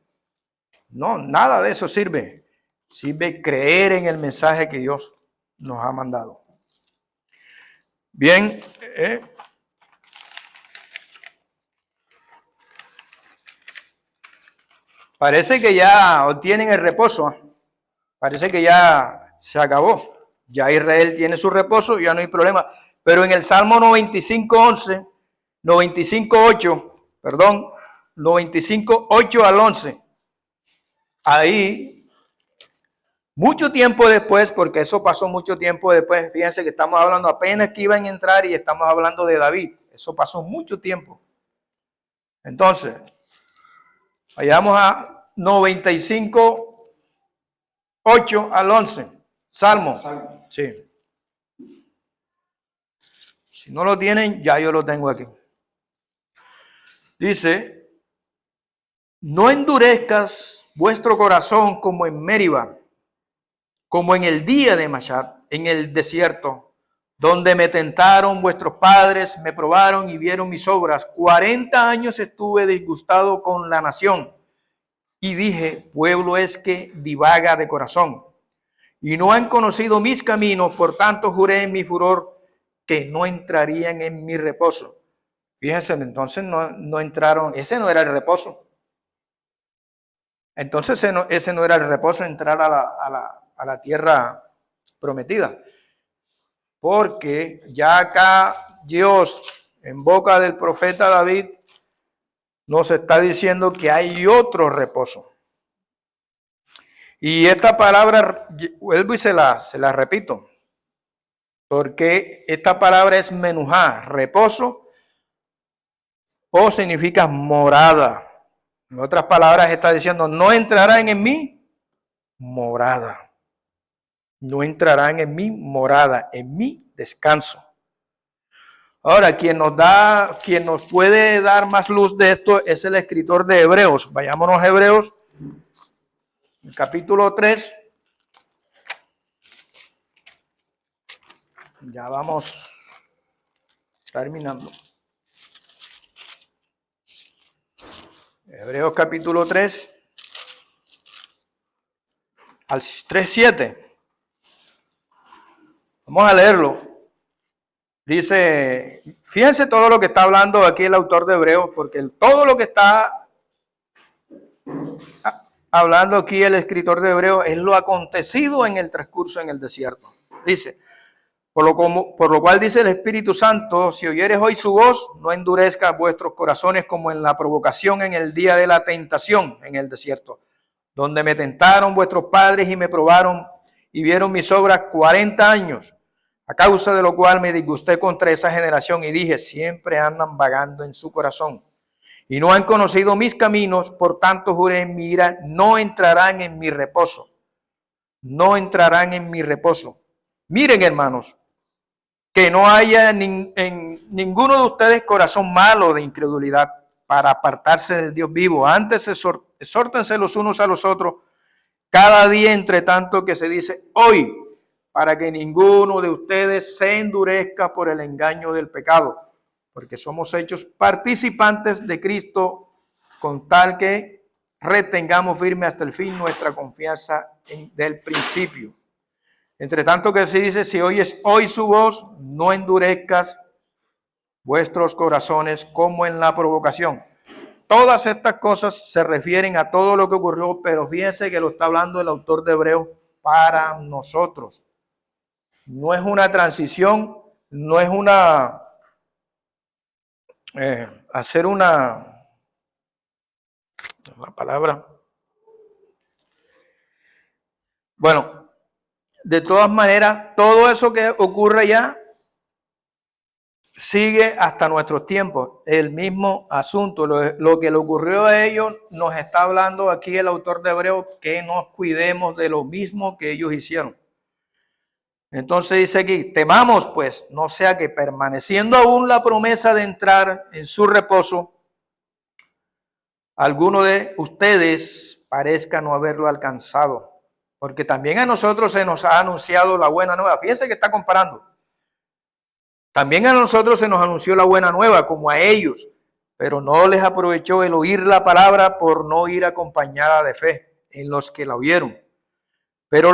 No, nada de eso sirve. Sirve creer en el mensaje que Dios nos ha mandado. Bien, parece que ya obtienen el reposo. Parece que ya se acabó. Ya Israel tiene su reposo, ya no hay problema. Pero en el Salmo 95:11, 95:8 al 11, ahí, mucho tiempo después, porque eso pasó mucho tiempo después, fíjense que estamos hablando apenas que iban a entrar y estamos hablando de David. Eso pasó mucho tiempo. Entonces, vayamos a 95:8 al 11. Salmo. Sí. Si no lo tienen, ya yo lo tengo aquí. Dice, no endurezcas vuestro corazón como en Meriba, como en el día de Mashat, en el desierto, donde me tentaron vuestros padres, me probaron y vieron mis obras. 40 años estuve disgustado con la nación y dije, pueblo es que divaga de corazón y no han conocido mis caminos, por tanto juré en mi furor que no entrarían en mi reposo. Fíjense, entonces no entraron, ese no era el reposo. Entonces ese no era el reposo, entrar a la tierra prometida. Porque ya acá Dios, en boca del profeta David, nos está diciendo que hay otro reposo. Y esta palabra, vuelvo y se la repito, porque esta palabra es menujá, reposo, o significa morada. En otras palabras está diciendo, no entrarán en mi morada. No entrarán en mi morada, en mi descanso. Ahora, quien nos puede dar más luz de esto es el escritor de Hebreos. Vayámonos a Hebreos, capítulo 3. Ya vamos terminando. Hebreos capítulo 3, al 3:7. Vamos a leerlo. Dice, fíjense todo lo que está hablando aquí el autor de Hebreos, porque todo lo que está hablando aquí el escritor de Hebreos es lo acontecido en el transcurso en el desierto. Dice, por lo cual dice el Espíritu Santo, si oyeres hoy su voz, no endurezcas vuestros corazones como en la provocación en el día de la tentación en el desierto, donde me tentaron vuestros padres y me probaron y vieron mis obras 40 años, a causa de lo cual me disgusté contra esa generación y dije, siempre andan vagando en su corazón y no han conocido mis caminos, por tanto juré en mi ira, no entrarán en mi reposo, no entrarán en mi reposo. Miren, hermanos, que no haya en ninguno de ustedes corazón malo de incredulidad para apartarse del Dios vivo. Antes exhórtense los unos a los otros cada día, entre tanto que se dice hoy, para que ninguno de ustedes se endurezca por el engaño del pecado, porque somos hechos participantes de Cristo, con tal que retengamos firme hasta el fin nuestra confianza del principio. Entre tanto que se dice, si oyes hoy su voz, no endurezcas vuestros corazones como en la provocación. Todas estas cosas se refieren a todo lo que ocurrió, pero fíjense que lo está hablando el autor de Hebreos para nosotros. No es una transición, no es una hacer una palabra. Bueno, de todas maneras, todo eso que ocurre ya sigue hasta nuestros tiempos. El mismo asunto, lo que le ocurrió a ellos, nos está hablando aquí el autor de Hebreos, que nos cuidemos de lo mismo que ellos hicieron. Entonces dice aquí, temamos pues, no sea que permaneciendo aún la promesa de entrar en su reposo, alguno de ustedes parezca no haberlo alcanzado. Porque también a nosotros se nos ha anunciado la buena nueva. Fíjense que está comparando. También a nosotros se nos anunció la buena nueva, como a ellos, pero no les aprovechó el oír la palabra por no ir acompañada de fe en los que la oyeron. Pero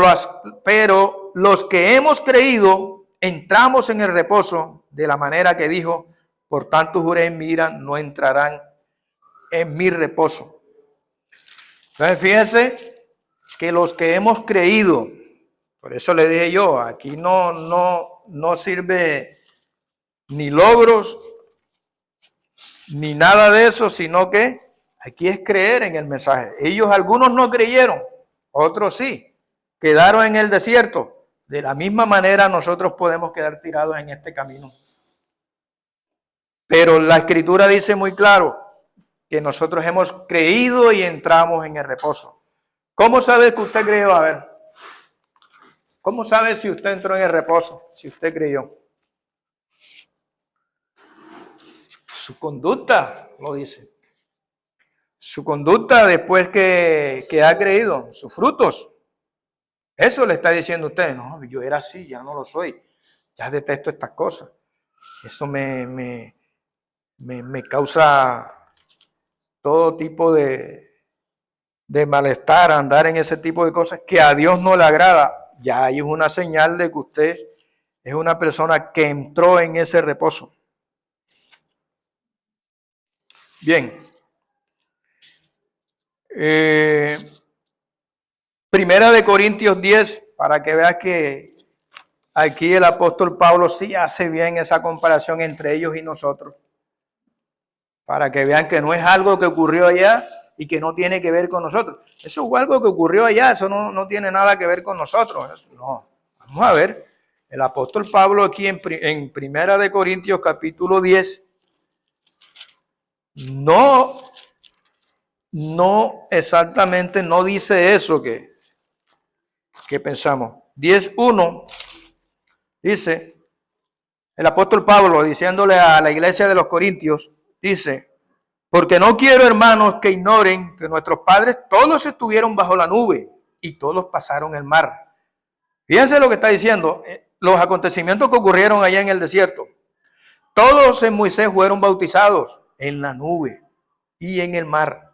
los que hemos creído entramos en el reposo de la manera que dijo, por tanto juré en mi ira, no entrarán en mi reposo. Entonces fíjense que los que hemos creído, por eso le dije yo, aquí no sirve ni logros, ni nada de eso, sino que aquí es creer en el mensaje. Ellos, algunos no creyeron, otros sí, quedaron en el desierto. De la misma manera nosotros podemos quedar tirados en este camino. Pero la Escritura dice muy claro que nosotros hemos creído y entramos en el reposo. ¿Cómo sabe que usted creyó? A ver, ¿cómo sabe si usted entró en el reposo? Si usted creyó. Su conducta, lo dice. Su conducta después que ha creído, sus frutos. Eso le está diciendo a usted. No, yo era así, ya no lo soy. Ya detesto estas cosas. Eso me causa todo tipo de malestar, andar en ese tipo de cosas que a Dios no le agrada. Ya hay una señal de que usted es una persona que entró en ese reposo. Bien. Primera de Corintios 10, para que veas que aquí el apóstol Pablo sí hace bien esa comparación entre ellos y nosotros. Para que vean que no es algo que ocurrió allá y que no tiene que ver con nosotros. Eso es algo que ocurrió allá, eso no tiene nada que ver con nosotros. Eso no. Vamos a ver, el apóstol Pablo aquí en Primera de Corintios capítulo 10, no exactamente no dice eso que pensamos. 10:1 dice, el apóstol Pablo diciéndole a la iglesia de los Corintios, dice, porque no quiero, hermanos, que ignoren que nuestros padres todos estuvieron bajo la nube y todos pasaron el mar. Fíjense lo que está diciendo, los acontecimientos que ocurrieron allá en el desierto. Todos en Moisés fueron bautizados en la nube y en el mar.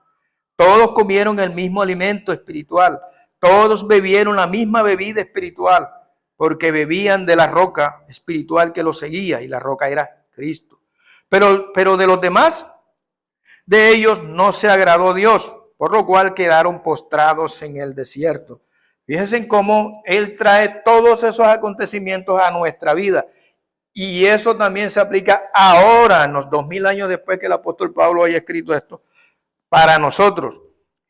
Todos comieron el mismo alimento espiritual. Todos bebieron la misma bebida espiritual, porque bebían de la roca espiritual que los seguía, y la roca era Cristo. Pero de los demás, de ellos no se agradó Dios, por lo cual quedaron postrados en el desierto. Fíjense en cómo Él trae todos esos acontecimientos a nuestra vida. Y eso también se aplica ahora, en los 2000 años después que el apóstol Pablo haya escrito esto, para nosotros.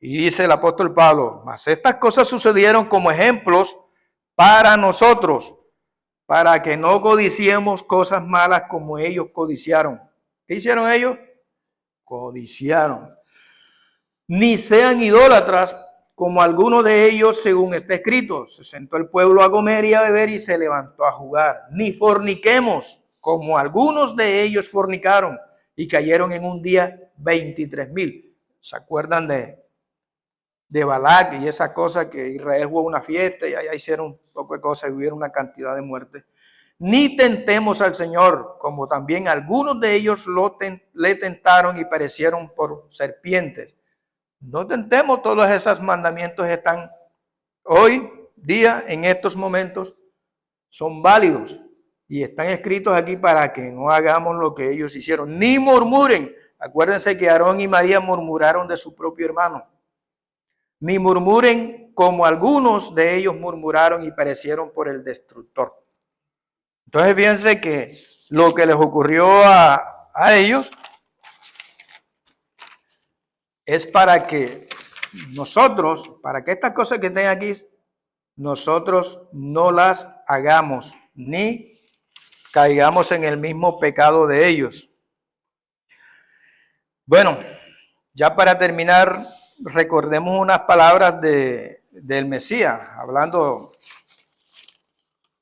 Y dice el apóstol Pablo, mas estas cosas sucedieron como ejemplos para nosotros, para que no codiciemos cosas malas como ellos codiciaron. ¿Qué hicieron ellos? Codiciaron. Ni sean idólatras como algunos de ellos, según está escrito. Se sentó el pueblo a comer y a beber y se levantó a jugar. Ni forniquemos como algunos de ellos fornicaron y cayeron en un día 23,000. ¿Se acuerdan de Balac y esas cosas que Israel jugó una fiesta y allá hicieron un poco de cosas y hubo una cantidad de muertes? Ni tentemos al Señor, como también algunos de ellos le tentaron y perecieron por serpientes. No tentemos, todos esos mandamientos están hoy día, en estos momentos, son válidos y están escritos aquí para que no hagamos lo que ellos hicieron. Ni murmuren. Acuérdense que Aarón y María murmuraron de su propio hermano. Ni murmuren como algunos de ellos murmuraron y perecieron por el destructor. Entonces fíjense que lo que les ocurrió a ellos es para que nosotros, para que estas cosas que estén aquí, nosotros no las hagamos, ni caigamos en el mismo pecado de ellos. Bueno, ya para terminar, recordemos unas palabras del Mesías, hablando,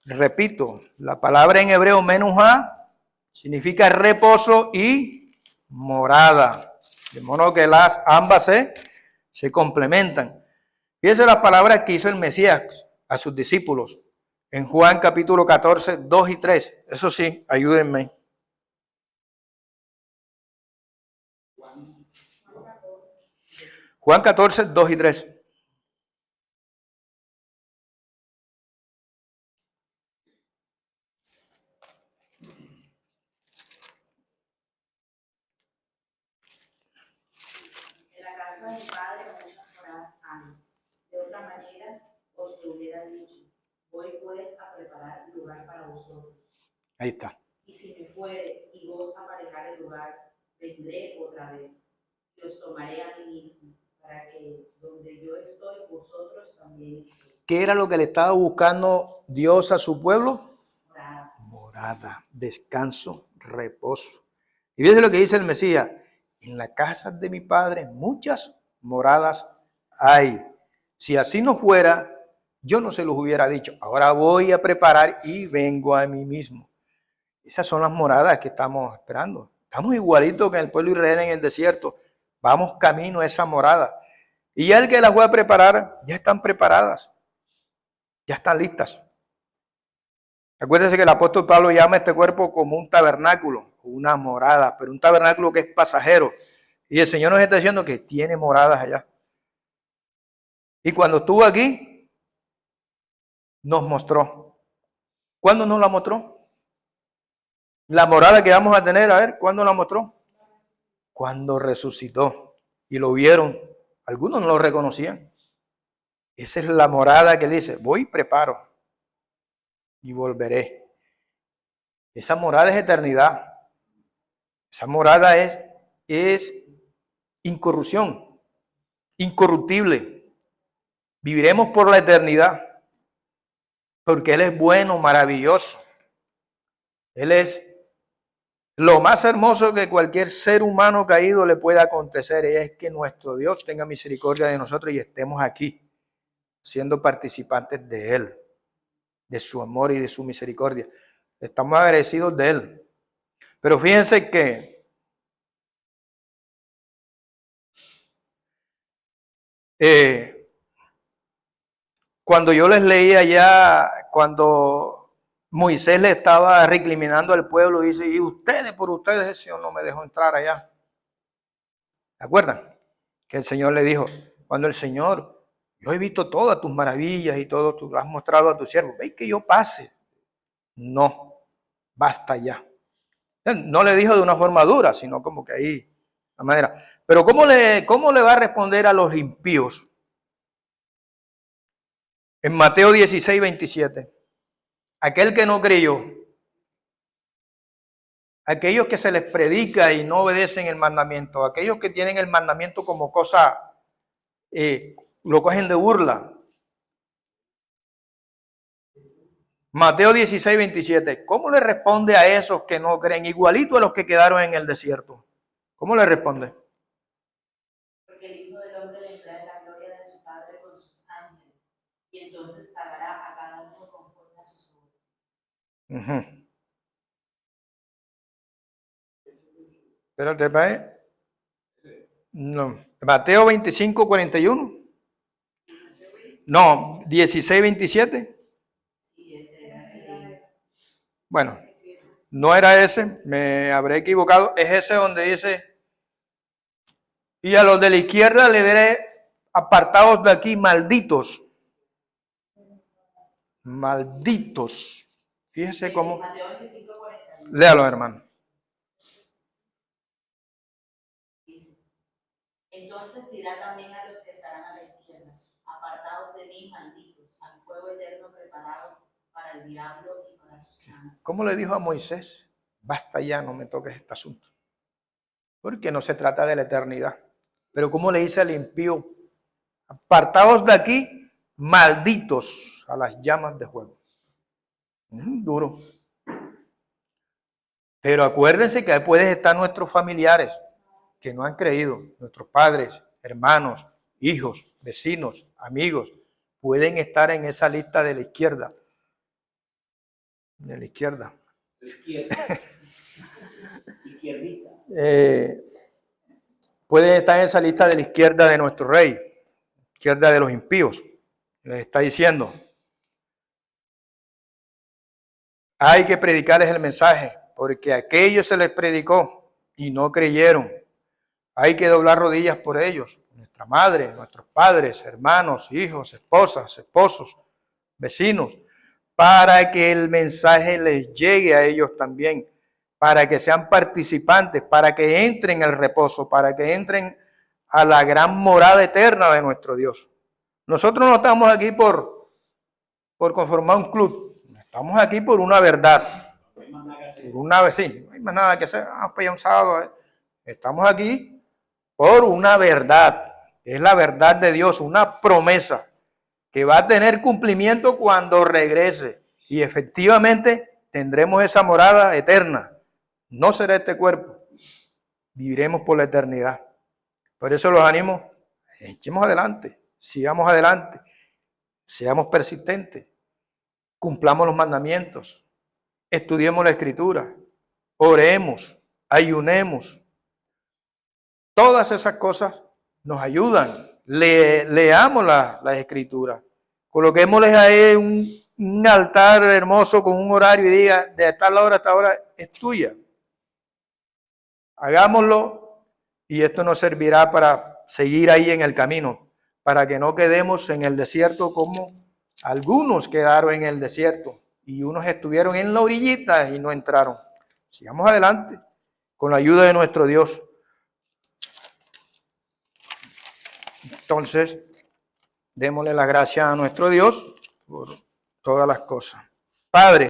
repito, la palabra en hebreo menuá significa reposo y morada, de modo que ambas se complementan. Fíjense las palabras que hizo el Mesías a sus discípulos en Juan capítulo 14, 2 y 3. Eso sí, ayúdenme. Juan 14, 2 y 3. En la casa de mi padre muchas moradas hay. De otra manera os lo hubiera dicho. Voy pues a preparar lugar para vosotros. Ahí está. Y si me fuere y vos aparejar el lugar, vendré otra vez y os tomaré a mí mismo, para que donde yo estoy, vosotros también estéis. ¿Qué era lo que le estaba buscando Dios a su pueblo? Morada. Morada, descanso, reposo. Y fíjense lo que dice el Mesías. En la casa de mi padre muchas moradas hay. Si así no fuera, yo no se los hubiera dicho. Ahora voy a preparar y vengo a mí mismo. Esas son las moradas que estamos esperando. Estamos igualitos que el pueblo de Israel en el desierto. Vamos camino a esa morada. Y ya el que las voy a preparar, ya están preparadas. Ya están listas. Acuérdense que el apóstol Pablo llama a este cuerpo como un tabernáculo, una morada, pero un tabernáculo que es pasajero. Y el Señor nos está diciendo que tiene moradas allá. Y cuando estuvo aquí, nos mostró. ¿Cuándo nos la mostró? La morada que vamos a tener, a ver, ¿cuándo la mostró? Cuando resucitó. Y lo vieron. Algunos no lo reconocían. Esa es la morada que dice, voy y preparo. Y volveré. Esa morada es eternidad. Esa morada es incorrupción, incorruptible. Viviremos por la eternidad. Porque Él es bueno, maravilloso. Él es lo más hermoso que cualquier ser humano caído le pueda acontecer. Es que nuestro Dios tenga misericordia de nosotros y estemos aquí, siendo participantes de Él, de su amor y de su misericordia. Estamos agradecidos de Él. Pero fíjense que cuando yo les leía ya, cuando Moisés le estaba recriminando al pueblo, dice, y ustedes, por ustedes, el Señor no me dejó entrar allá. ¿Se acuerdan? Que el Señor le dijo, cuando el Señor, yo he visto todas tus maravillas y todo, tú lo has mostrado a tu siervo, ¿veis que yo pase? No, basta ya. No le dijo de una forma dura, sino como que ahí, la manera. Pero ¿cómo le va a responder a los impíos? En Mateo 16, 27. Aquel que no creyó, aquellos que se les predica y no obedecen el mandamiento, aquellos que tienen el mandamiento como cosa, lo cogen de burla. Mateo 16, 27. ¿Cómo le responde a esos que no creen? Igualito a los que quedaron en el desierto. ¿Cómo le responde? Porque el Hijo del Hombre vendrá en la gloria de su Padre con sus ángeles, y entonces pagará a cada uno conforme a sus obras. Espérate, ¿eh? No. Mateo 25, 41. No, 16, 27. Bueno, no era ese, me habré equivocado. Es ese donde dice, y a los de la izquierda le diré, apartados de aquí, malditos. Malditos. Fíjese cómo. Mateo 25, 41. Léalo, hermano. Dice, entonces dirá también a los que estarán a la izquierda, apartados de mí, malditos, al fuego eterno preparado para el diablo y para sus ángeles. ¿Cómo le dijo a Moisés? Basta ya, no me toques este asunto. Porque no se trata de la eternidad. Pero ¿cómo le dice al impío? Apartados de aquí, malditos a las llamas de fuego. Duro. Pero acuérdense que ahí pueden estar nuestros familiares que no han creído, nuestros padres, hermanos, hijos, vecinos, amigos, pueden estar en esa lista de la izquierda. De la izquierda. Izquierdita. Pueden estar en esa lista de la izquierda de nuestro rey, izquierda de los impíos. Les está diciendo, hay que predicarles el mensaje, porque a aquellos se les predicó y no creyeron. Hay que doblar rodillas por ellos, nuestra madre, nuestros padres, hermanos, hijos, esposas, esposos, vecinos, para que el mensaje les llegue a ellos también, para que sean participantes, para que entren al reposo, para que entren a la gran morada eterna de nuestro Dios. Nosotros no estamos aquí por conformar un club, estamos aquí por una verdad. No hay más nada que hacer. Por una vez, sí, no hay más nada que hacer. Vamos para allá un sábado. Estamos aquí por una verdad, es la verdad de Dios, una promesa que va a tener cumplimiento cuando regrese. Y efectivamente tendremos esa morada eterna. No será este cuerpo, viviremos por la eternidad. Por eso los animo, echemos adelante, sigamos adelante, seamos persistentes, cumplamos los mandamientos, estudiemos la Escritura, oremos, ayunemos. Todas esas cosas nos ayudan. Leamos las escrituras. Coloquémosles ahí un altar hermoso con un horario y diga, de tal hora a esta hora es tuya. Hagámoslo y esto nos servirá para seguir ahí en el camino, para que no quedemos en el desierto como algunos quedaron en el desierto y unos estuvieron en la orillita y no entraron. Sigamos adelante con la ayuda de nuestro Dios. Entonces, démosle la gracia a nuestro Dios por todas las cosas. Padre,